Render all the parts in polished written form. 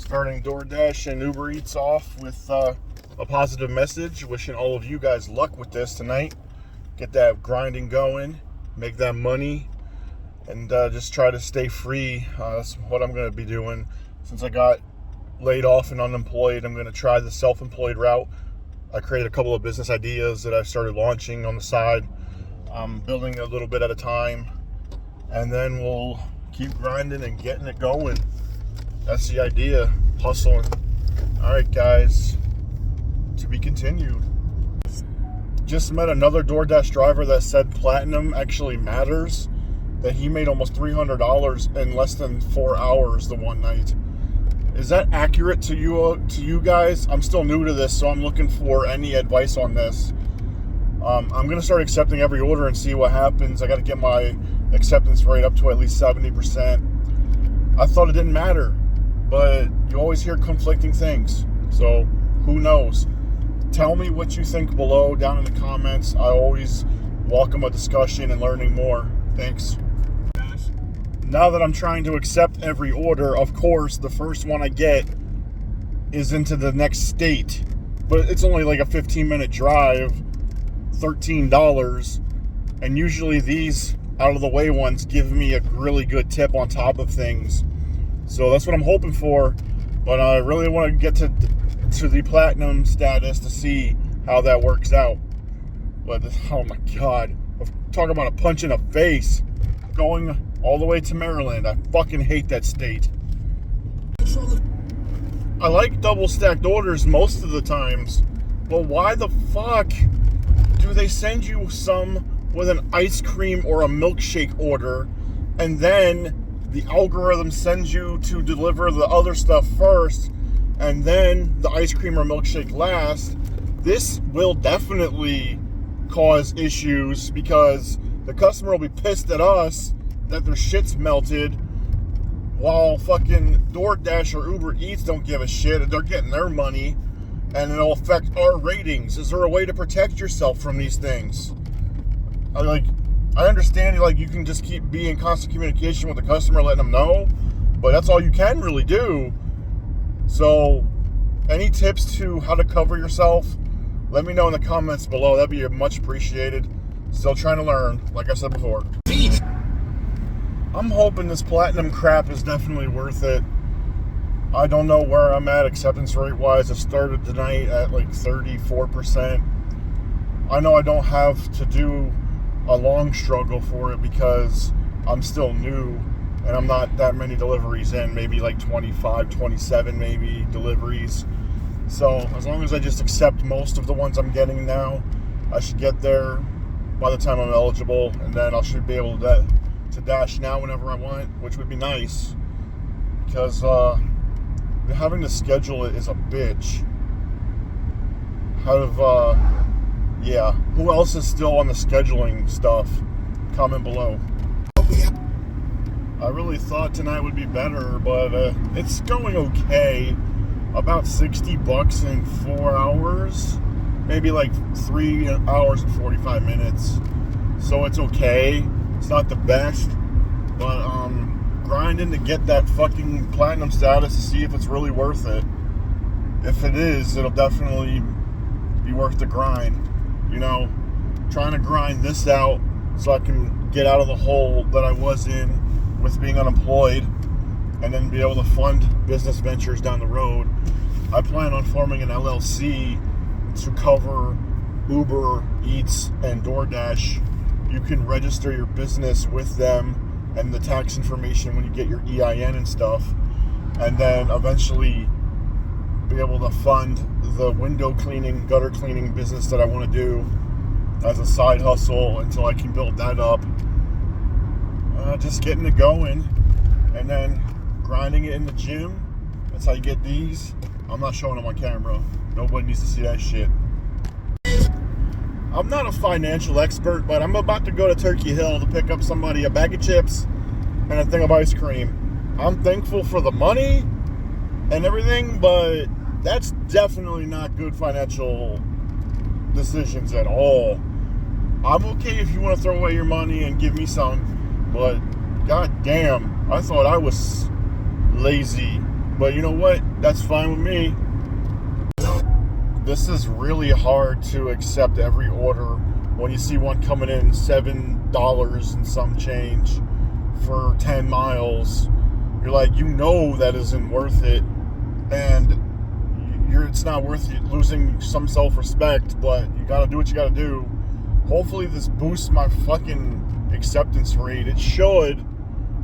Starting DoorDash and Uber Eats off with a positive message. Wishing all of you guys luck with this tonight. Get that grinding going, make that money, and just try to stay free. That's what I'm going to be doing. Since I got laid off and unemployed, I'm going to try the self-employed route. I created a couple of business ideas that I've started launching on the side. I'm building a little bit at a time, and then we'll keep grinding and getting it going. That's the idea, hustling. All right, guys, to be continued. Just met another DoorDash driver that said platinum actually matters, that he made almost $300 in less than 4 hours the one night. Is that accurate to you guys? I'm still new to this, so I'm looking for any advice on this. I'm going to start accepting every order and see what happens. I got to get my acceptance rate up to at least 70%. I thought it didn't matter, but you always hear conflicting things, so who knows? Tell me what you think below, down in the comments. I always welcome a discussion and learning more. Thanks. Now that I'm trying to accept every order, of course, the first one I get is into the next state, but it's only like a 15-minute drive, $13, and usually these out-of-the-way ones give me a really good tip on top of things. So that's what I'm hoping for, but I really want to get to the platinum status to see how that works out. But oh my God, talk about a punch in the face. Going all the way to Maryland. I fucking hate that state. I like double stacked orders most of the times, but why the fuck do they send you some with an ice cream or a milkshake order, and then the algorithm sends you to deliver the other stuff first, and then the ice cream or milkshake last? This will definitely cause issues because the customer will be pissed at us that their shit's melted, while fucking DoorDash or Uber Eats don't give a shit. They're getting their money, and it'll affect our ratings. Is there a way to protect yourself from these things? I understand, you can just be in constant communication with the customer, letting them know, but that's all you can really do. So, any tips to how to cover yourself? Let me know in the comments below. That'd be much appreciated. Still trying to learn, like I said before. I'm hoping this platinum crap is definitely worth it. I don't know where I'm at acceptance rate wise. I started tonight at like 34%. I know I don't have to do a long struggle for it because I'm still new and I'm not that many deliveries in, maybe like 25, 27 maybe deliveries. So as long as I just accept most of the ones I'm getting now, I should get there by the time I'm eligible, and then I should be able to dash now whenever I want, which would be nice, because having to schedule it is a bitch. Who else is still on the scheduling stuff? Comment below. I really thought tonight would be better, but it's going okay. About $60 in 4 hours, maybe like 3 hours and 45 minutes. So it's okay. It's not the best, but grinding to get that fucking platinum status to see if it's really worth it. If it is, it'll definitely be worth the grind. Trying to grind this out so I can get out of the hole that I was in with being unemployed, and then be able to fund business ventures down the road. I plan on forming an LLC to cover Uber Eats and DoorDash. You can register your business with them and the tax information when you get your EIN and stuff, and then eventually be able to fund the window cleaning, gutter cleaning business that I want to do as a side hustle until I can build that up. Just getting it going, and then grinding it in the gym. That's how you get these. I'm not showing them on camera. Nobody needs to see that shit. I'm not a financial expert, but I'm about to go to Turkey Hill to pick up somebody a bag of chips and a thing of ice cream. I'm thankful for the money and everything, but that's definitely not good financial decisions at all. I'm okay if you want to throw away your money and give me some, but god damn, I thought I was lazy But you know what? That's fine with me. This is really hard to accept every order when you see one coming in $7 and some change for 10 miles. You're like, you know that isn't worth it, and it's not worth it losing some self-respect, but you gotta do what you gotta do. Hopefully this boosts my fucking acceptance rate. It should.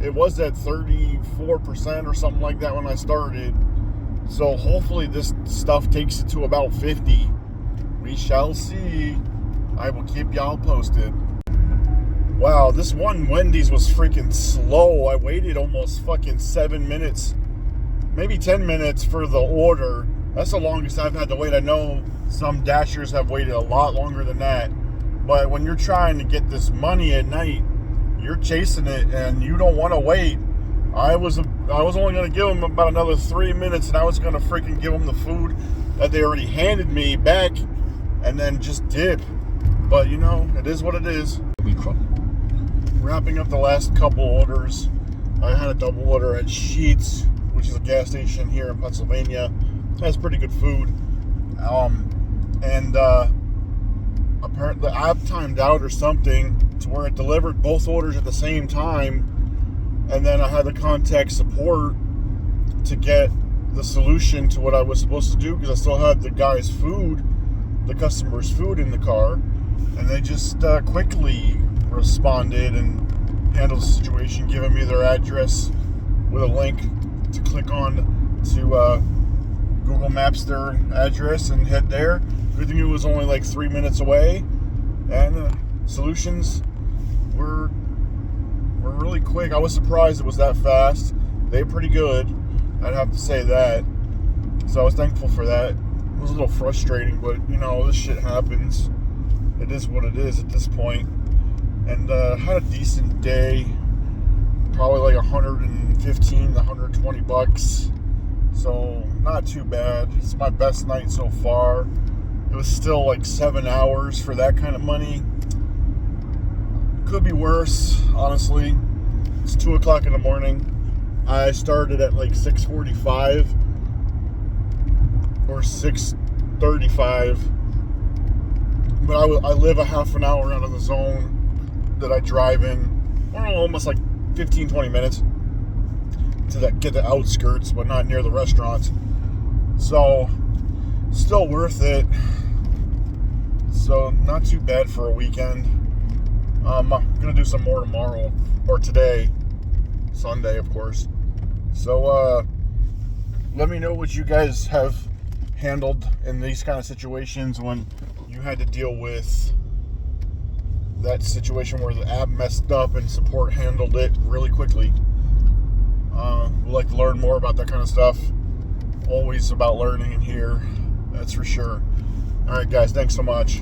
It was at 34% or something like that when I started. So hopefully this stuff takes it to about 50. We shall see. I will keep y'all posted. Wow, this one Wendy's was freaking slow. I waited almost fucking 7 minutes, maybe 10 minutes for the order. That's the longest I've had to wait. I know some Dashers have waited a lot longer than that. But when you're trying to get this money at night, you're chasing it and you don't want to wait. I was only going to give them about another 3 minutes, and I was going to freaking give them the food that they already handed me back and then just dip. But, you know, it is what it is. Wrapping up the last couple orders. I had a double order at Sheetz, which is a gas station here in Pennsylvania. It has pretty good food. Apparently the app timed out or something to where it delivered both orders at the same time. And then I had to contact support to get the solution to what I was supposed to do, because I still had the guy's food, the customer's food in the car. And they just quickly responded and handled the situation, giving me their address with a link to click on to Google Maps their address and head there. Good thing it was only like 3 minutes away, and solutions were really quick. I was surprised it was that fast. They were pretty good, I'd have to say that. So I was thankful for that. It was a little frustrating, but you know, this shit happens. It is what it is at this point. And had a decent day, probably like 115 to 120 bucks. So not too bad. It's my best night so far. It was still like 7 hours for that kind of money. Could be worse, honestly. It's 2 o'clock in the morning. I started at like 6:45 or 6:35. But I live a half an hour out of the zone that I drive in. I don't know, almost like 15-20 minutes to get the outskirts, but not near the restaurants. So, still worth it. So, not too bad for a weekend. I'm going to do some more tomorrow, or today, Sunday, of course. So, let me know what you guys have handled in these kind of situations when you had to deal with that situation where the app messed up and support handled it really quickly. We'd like to learn more about that kind of stuff. Always about learning in here, that's for sure. All right, guys, thanks so much.